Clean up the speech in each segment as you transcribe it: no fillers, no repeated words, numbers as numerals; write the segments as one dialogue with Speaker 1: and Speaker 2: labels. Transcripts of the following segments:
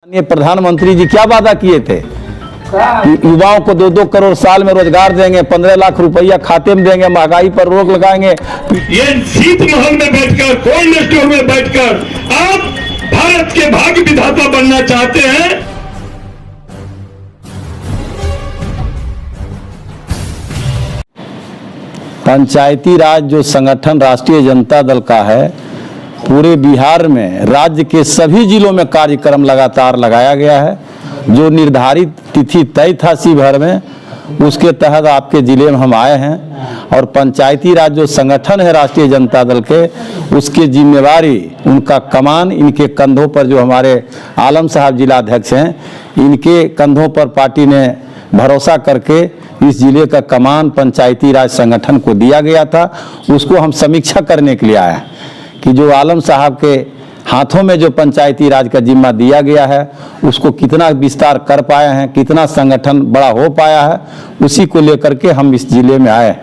Speaker 1: ये प्रधानमंत्री जी क्या वादा किए थे? युवाओं को 2-2 करोड़ साल में रोजगार देंगे, 15 लाख रुपया खाते में देंगे, महंगाई पर रोक लगाएंगे।
Speaker 2: ये शीत महल में बैठकर, कोल्ड स्टोर में बैठकर आप भारत के भाग्य विधाता बनना चाहते हैं?
Speaker 1: पंचायती राज जो संगठन राष्ट्रीय जनता दल का है, पूरे बिहार में राज्य के सभी जिलों में कार्यक्रम लगातार लगाया गया है। जो निर्धारित तिथि तय था सी भर में, उसके तहत आपके जिले में हम आए हैं। और पंचायती राज जो संगठन है राष्ट्रीय जनता दल के, उसकी जिम्मेवारी, उनका कमान इनके कंधों पर, जो हमारे आलम साहब जिलाध्यक्ष हैं, इनके कंधों पर पार्टी ने भरोसा करके इस जिले का कमान पंचायती राज संगठन को दिया गया था। उसको हम समीक्षा करने के लिए आए हैं कि जो आलम साहब के हाथों में जो पंचायती राज का जिम्मा दिया गया है, उसको कितना विस्तार कर पाए हैं, कितना संगठन बड़ा हो पाया है, उसी को लेकर के हम इस जिले में आए।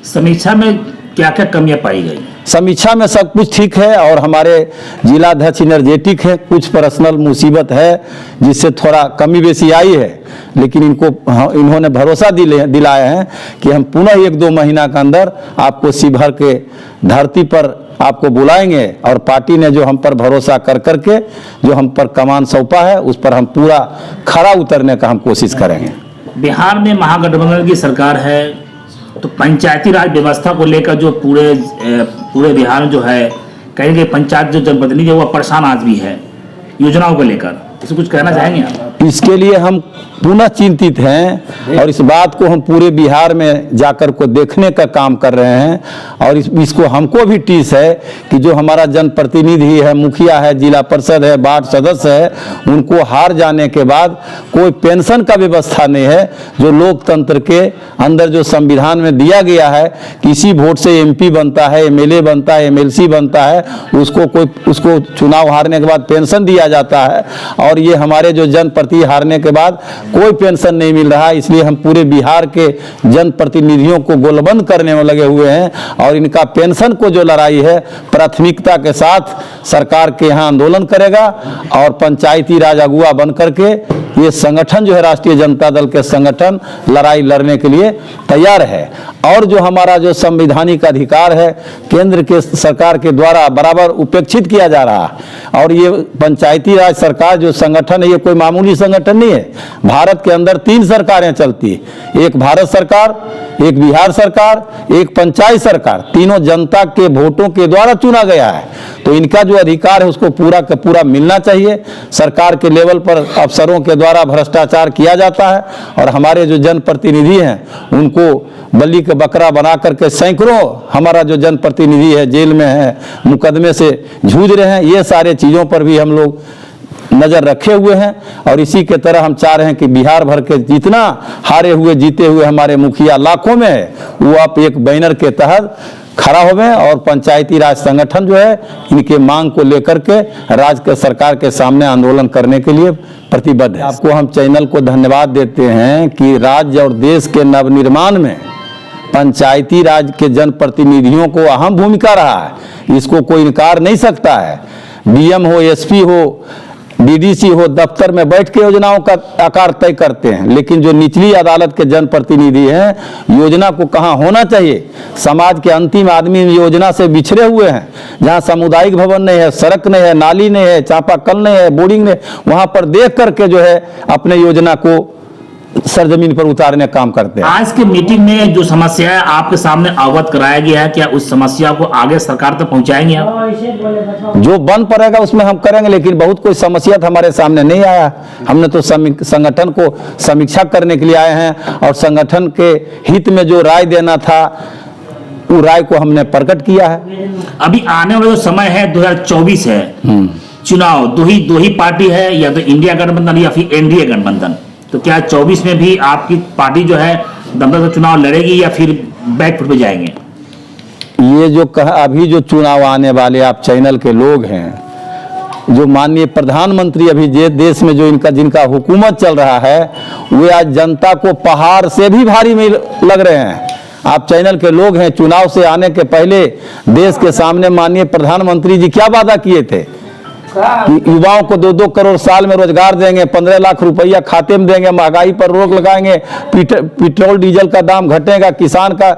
Speaker 3: समीक्षा में क्या क्या कमियां पाई गई?
Speaker 1: समीक्षा में सब कुछ ठीक है और हमारे जिलाध्यक्ष एनर्जेटिक है। कुछ पर्सनल मुसीबत है जिससे थोड़ा कमी बेसी आई है, लेकिन इन्होंने भरोसा दिलाया है कि हम पुनः 1-2 महीना के अंदर आपको शिवहर के धरती पर आपको बुलाएंगे। और पार्टी ने जो हम पर भरोसा कर करके जो हम पर कमान सौंपा है, उस पर हम पूरा खरा उतरने का हम कोशिश करेंगे।
Speaker 3: बिहार में महागठबंधन की सरकार है, तो पंचायती राज व्यवस्था को लेकर जो पूरे बिहार में जो है, कहीं कहीं पंचायत जो जनप्रतिनिधि है वो परेशान आज भी है योजनाओं को लेकर, इसे कुछ कहना चाहेंगे आप?
Speaker 1: इसके लिए हम पुनः चिंतित हैं और इस बात को हम पूरे बिहार में जाकर को देखने का काम कर रहे हैं। और इसको हमको भी टीस है कि जो हमारा जनप्रतिनिधि है, मुखिया है, जिला परिषद है, वार्ड सदस्य है, उनको हार जाने के बाद कोई पेंशन का व्यवस्था नहीं है। जो लोकतंत्र के अंदर जो संविधान में दिया गया है, किसी वोट से MP बनता है, MLA बनता है, MLC बनता है, उसको चुनाव हारने के बाद पेंशन दिया जाता है। और ये हमारे जो जनप्रतिनिधि हारने के बाद कोई पेंशन नहीं मिल रहा है। इसलिए हम पूरे बिहार के जनप्रतिनिधियों को गोलबंद करने में लगे हुए हैं और इनका पेंशन को जो लड़ाई है, प्राथमिकता के साथ सरकार के यहाँ आंदोलन करेगा। और पंचायती राज अगुआ बन करके ये संगठन जो है राष्ट्रीय जनता दल के संगठन लड़ाई लड़ने के लिए तैयार है। और जो हमारा जो संवैधानिक अधिकार है, केंद्र के सरकार के द्वारा बराबर उपेक्षित किया जा रहा है। और ये पंचायती राज सरकार जो संगठन है, ये कोई मामूली संगठन नहीं है। भारत के अंदर 3 सरकारें चलती है, एक भारत सरकार, एक बिहार सरकार, एक पंचायत सरकार। तीनों जनता के वोटों के द्वारा चुना गया है। तो इनका जो अधिकार है उसको पूरा का पूरा मिलना चाहिए। सरकार के लेवल पर अफसरों के द्वारा भ्रष्टाचार किया जाता है और हमारे जो जनप्रतिनिधि हैं उनको बलि के बकरा बना करके सैकड़ों हमारा जो जनप्रतिनिधि है जेल में है, मुकदमे से जूझ रहे हैं। ये सारे चीज़ों पर भी हम लोग नजर रखे हुए हैं। और इसी के तरह हम चाह रहे हैं कि बिहार भर के जितना हारे हुए जीते हुए हमारे मुखिया लाखों में है, वो आप एक बैनर के तहत खड़ा होवे और पंचायती राज संगठन जो है इनके मांग को लेकर के राज्य के सरकार के सामने आंदोलन करने के लिए प्रतिबद्ध है। आपको हम चैनल को धन्यवाद देते हैं कि राज्य और देश के नवनिर्माण में पंचायती राज के जनप्रतिनिधियों को अहम भूमिका रहा है। इसको कोई इनकार नहीं सकता है। DM हो, SP हो, DDC हो, दफ्तर में बैठ के योजनाओं का आकार तय करते हैं, लेकिन जो निचली अदालत के जनप्रतिनिधि हैं, योजना को कहाँ होना चाहिए, समाज के अंतिम आदमी योजना से बिछड़े हुए हैं। जहाँ सामुदायिक भवन नहीं है, सड़क नहीं है, नाली नहीं है, चापाकल नहीं है, बोर्डिंग नहीं, वहाँ पर देख करके जो है अपने योजना को सरजमीन पर उतारने का काम करते हैं।
Speaker 3: आज के मीटिंग में जो समस्या है आपके सामने अवगत कराया गया है, क्या उस समस्या को आगे सरकार तक पहुंचाएंगे आप?
Speaker 1: जो बन पड़ेगा उसमें हम करेंगे, लेकिन बहुत कोई समस्या हमारे सामने नहीं आया। हमने तो संगठन को समीक्षा करने के लिए आए हैं और संगठन के हित में जो राय देना था वो राय को हमने प्रकट किया है।
Speaker 3: अभी आने वाला जो समय है 2024 है चुनाव, दो ही पार्टी है, या तो इंडिया गठबंधन या फिर NDA गठबंधन। तो क्या 24 में भी आपकी पार्टी जो है दमदार चुनाव लड़ेगी या फिर बैकफुट पे जाएंगे?
Speaker 1: ये जो अभी जो चुनाव आने वाले आप चैनल के लोग हैं, जो माननीय प्रधानमंत्री अभी देश में जो जिनका हुकूमत चल रहा है, वे आज जनता को पहाड़ से भी भारी में लग रहे हैं। आप चैनल के लोग हैं, चुनाव से आने के पहले देश के सामने माननीय प्रधानमंत्री जी क्या वादा किए थे? कि युवाओं को 2-2 करोड़ साल में रोजगार देंगे, 15 लाख रुपया खाते में देंगे, महंगाई पर रोक लगाएंगे, पेट्रोल डीजल का दाम घटेगा, किसान का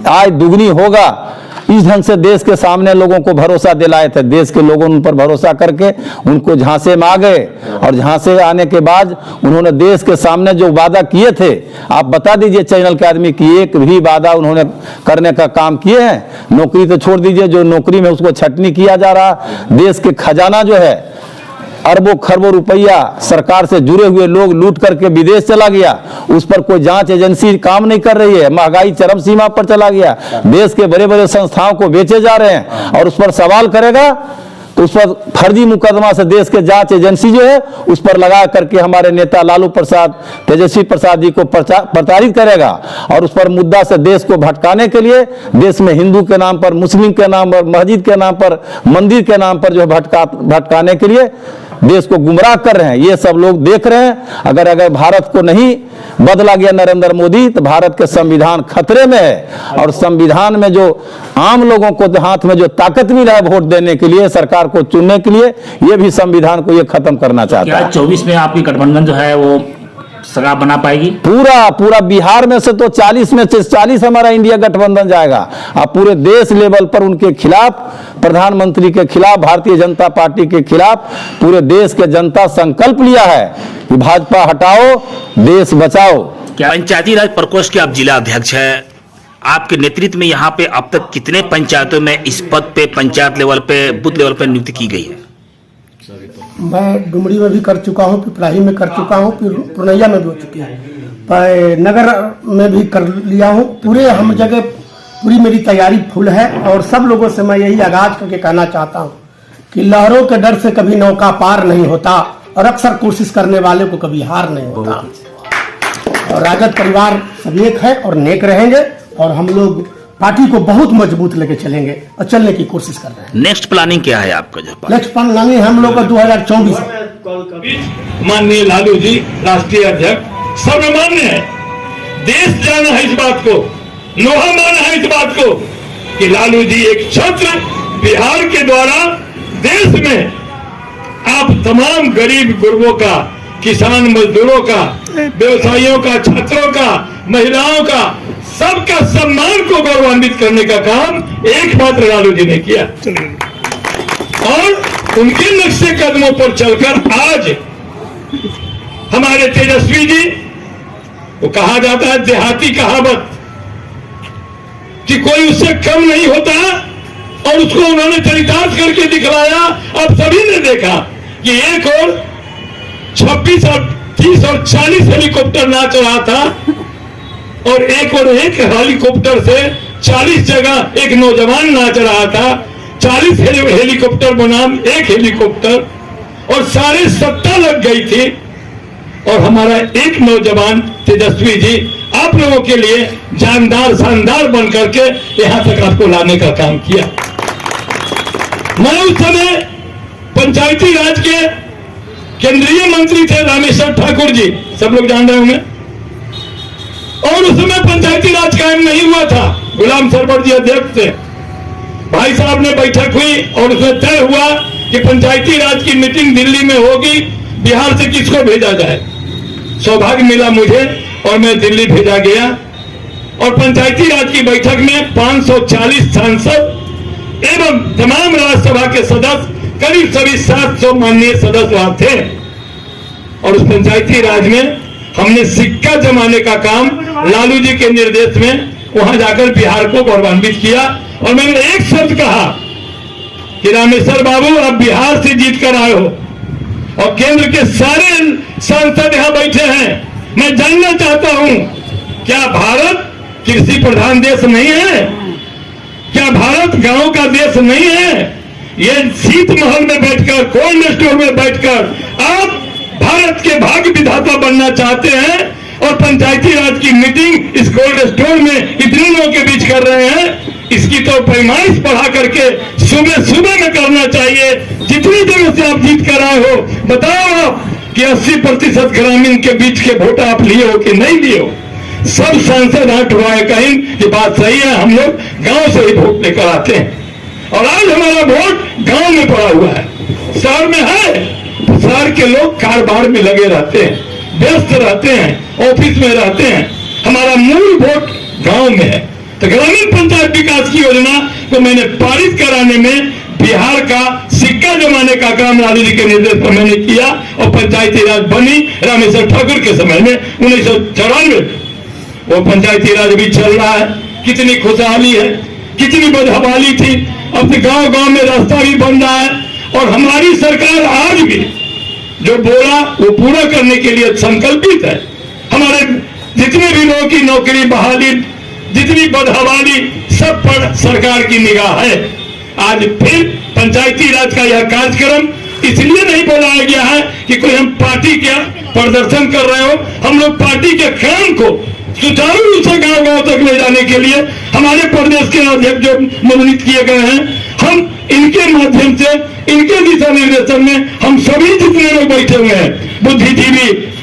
Speaker 1: आय दुगनी होगा। इस ढंग से देश के सामने लोगों को भरोसा दिलाए थे। देश के लोगों ने उन पर भरोसा करके उनको झांसे में आ गए, और झांसे आने के बाद उन्होंने देश के सामने जो वादा किए थे, आप बता दीजिए चैनल के आदमी कि एक भी वादा उन्होंने करने का काम किए हैं? नौकरी तो छोड़ दीजिए, जो नौकरी में उसको छटनी किया जा रहा। देश के खजाना जो है, अरबों खरबों रुपया सरकार से जुड़े हुए लोग लूट करके विदेश चला गया, उस पर कोई जांच एजेंसी काम नहीं कर रही है। महंगाई चरम सीमा पर चला गया, देश के बड़े बड़े संस्थाओं को बेचे जा रहे हैं, और उस पर सवाल करेगा तो उस पर फर्जी मुकदमा से देश के जांच एजेंसी जो है उस पर लगा करके हमारे नेता लालू प्रसाद, तेजस्वी प्रसाद जी को प्रताड़ित करेगा, और उस पर मुद्दा से देश को भटकाने के लिए देश में हिंदू के नाम पर, मुस्लिम के नाम पर, मस्जिद के नाम पर, मंदिर के नाम पर जो है भटकाने के लिए देश को गुमराह कर रहे हैं। ये सब लोग देख रहे हैं। अगर भारत को नहीं बदला गया नरेंद्र मोदी, तो भारत के संविधान खतरे में है, और संविधान में जो आम लोगों को हाथ में जो ताकत मिला है वोट देने के लिए, सरकार को चुनने के लिए, ये भी संविधान को ये खत्म करना चाहता है।
Speaker 3: 24 में आपकी गठबंधन जो है वो सरकार बना पाएगी?
Speaker 1: पूरा बिहार में से तो 40 में से 40 हमारा इंडिया गठबंधन जाएगा। अब पूरे देश लेवल पर उनके खिलाफ, प्रधानमंत्री के खिलाफ, भारतीय जनता पार्टी के खिलाफ पूरे देश के जनता संकल्प लिया है कि भाजपा हटाओ, देश बचाओ।
Speaker 3: क्या पंचायती राज प्रकोष्ठ के आप जिला अध्यक्ष हैं, आपके नेतृत्व में यहाँ पे अब तक कितने पंचायतों में इस पद पे, पंचायत लेवल पे, बूथ लेवल पे नियुक्ति की गई है?
Speaker 4: मैं डुमरी में भी कर चुका हूँ, पिपराही में कर चुका हूँ, फिर पुरनैया में भी हो चुकी है, नगर में भी कर लिया हूँ। पूरे हम जगह पूरी मेरी तैयारी फुल है, और सब लोगों से मैं यही आगाज करके कहना चाहता हूँ कि लहरों के डर से कभी नौका पार नहीं होता, और अक्सर कोशिश करने वाले को कभी हार नहीं होता। और राजद परिवार सब एक है और नेक रहेंगे, और हम लोग पार्टी को बहुत मजबूत लेके चलेंगे और चलने की कोशिश कर रहे हैं।
Speaker 3: नेक्स्ट प्लानिंग क्या है आपका? जो
Speaker 4: नेक्स्ट प्लानिंग हम लोग का 2024
Speaker 2: माननीय लालू जी राष्ट्रीय अध्यक्ष सर्वमान्य है। देश जाना है इस बात को, लोहा माना है इस बात को कि लालू जी एक छत्र बिहार के द्वारा देश में आप तमाम गरीब गुरबों का, किसान मजदूरों का, व्यवसायियों का, छात्रों का, महिलाओं का, सबका सम्मान को गौरवान्वित करने का काम एकमात्र लालू जी ने किया, और उनके नक्शे कदमों पर चलकर आज हमारे तेजस्वी जी, वो कहा जाता है देहाती कहावत कि कोई उससे कम नहीं होता, और उसको उन्होंने चरितार्थ करके दिखलाया। अब सभी ने देखा कि एक और 26 और 30 और 40 हेलीकॉप्टर नाच रहा था, और एक हेलीकॉप्टर से 40 जगह एक नौजवान नाच रहा था। 40 हेलीकॉप्टर बनाम एक हेलीकॉप्टर, और सारे सत्ता लग गई थी, और हमारा एक नौजवान तेजस्वी जी आप लोगों के लिए जानदार शानदार बन करके यहां तक आपको लाने का काम किया। मैं उस समय पंचायती राज के केंद्रीय मंत्री थे रामेश्वर ठाकुर जी, सब लोग जान रहे होंगे, और उस समय पंचायती राज कायम नहीं हुआ था, गुलाम सरवर जी अध्यक्ष थे। भाई साहब ने बैठक हुई और उसमें तय हुआ कि पंचायती राज की मीटिंग दिल्ली में होगी, बिहार से किसको भेजा जाए। सौभाग्य मिला मुझे और मैं दिल्ली भेजा गया, और पंचायती राज की बैठक में 540 सांसद एवं तमाम राज्यसभा के सदस्य, करीब सभी 700 माननीय सदस्य वहां थे, और उस पंचायती राज में हमने सिक्का जमाने का काम लालू जी के निर्देश में वहां जाकर बिहार को गौरवान्वित किया। और मैंने एक शब्द कहा कि रामेश्वर बाबू आप बिहार से जीत कर आए हो, और केंद्र के सारे सांसद यहां बैठे हैं, मैं जानना चाहता हूं क्या भारत कृषि प्रधान देश नहीं है? क्या भारत गांव का देश नहीं है? ये शीत महल में बैठकर, कोल्ड स्टोर में बैठकर आप भारत के भाग्य विधाता बनना चाहते हैं, और पंचायती राज की मीटिंग इस कोल्ड स्टोर में इतने लोगों के बीच कर रहे हैं। इसकी तो पैमाइश बढ़ा करके सुबह में करना चाहिए। जितनी जगह से आप जीत कर आए हो, बताओ आप कि 80% ग्रामीण के बीच के वोट आप लिए हो कि नहीं लिए हो? सब सांसद हाथ उठाए कहीं कि बात सही है, हम लोग गांव से ही वोट लेकर आते हैं, और आज हमारा वोट गांव में पड़ा हुआ है। शहर में है, तो शहर के लोग कारोबार में लगे रहते हैं, व्यस्त रहते हैं, ऑफिस में रहते हैं। हमारा मूल वोट गांव में है। तो ग्रामीण पंचायत विकास की योजना को मैंने पारित कराने में बिहार का सिक्का जमाने का काम लालू जी के निर्देश पर मैंने किया और पंचायती राज बनी रामेश्वर ठाकुर के समय में 1994। वो पंचायती राज भी चल रहा है। कितनी खुशहाली है, कितनी बदहवाली थी। अब तो गांव गांव में रास्ता भी बन रहा है और हमारी सरकार आज भी जो बोला वो पूरा करने के लिए संकल्पित है। हमारे जितने भी लोगों की नौकरी बहाली, जितनी बदहवाली, सब पर सरकार की निगाह है। आज फिर पंचायती राज का यह कार्यक्रम इसलिए नहीं बुलाया गया है कि कोई हम पार्टी का प्रदर्शन कर रहे हो। हम लोग पार्टी के काम को सुचारू रूप से गांव गांव तक ले जाने के लिए हमारे प्रदेश के अध्यक्ष जो मनोनीत किए गए हैं, हम इनके माध्यम से, इनके दिशा निर्देशन में हम सभी जितने लोग बैठे हुए हैं, बुद्धिजीवी,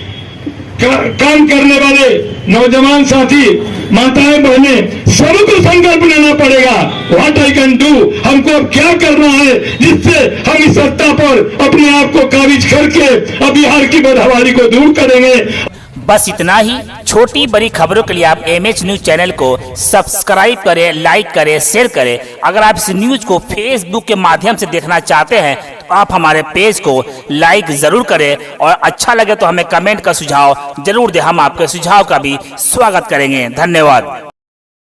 Speaker 2: काम करने वाले नौजवान साथी, माताएं बहनें, सबको संकल्प लेना पड़ेगा। व्हाट आई कैन डू, हमको अब क्या करना है जिससे हम इस सत्ता पर अपने आप को काबिज करके अब बिहार की बदहवाली को दूर करेंगे।
Speaker 3: बस इतना ही। छोटी बड़ी खबरों के लिए आप MH न्यूज चैनल को सब्सक्राइब करें, लाइक करें, शेयर करें। अगर आप इस न्यूज को फेसबुक के माध्यम से देखना चाहते हैं तो आप हमारे पेज को लाइक जरूर करें और अच्छा लगे तो हमें कमेंट का सुझाव जरूर दें। हम आपके सुझाव का भी स्वागत करेंगे। धन्यवाद।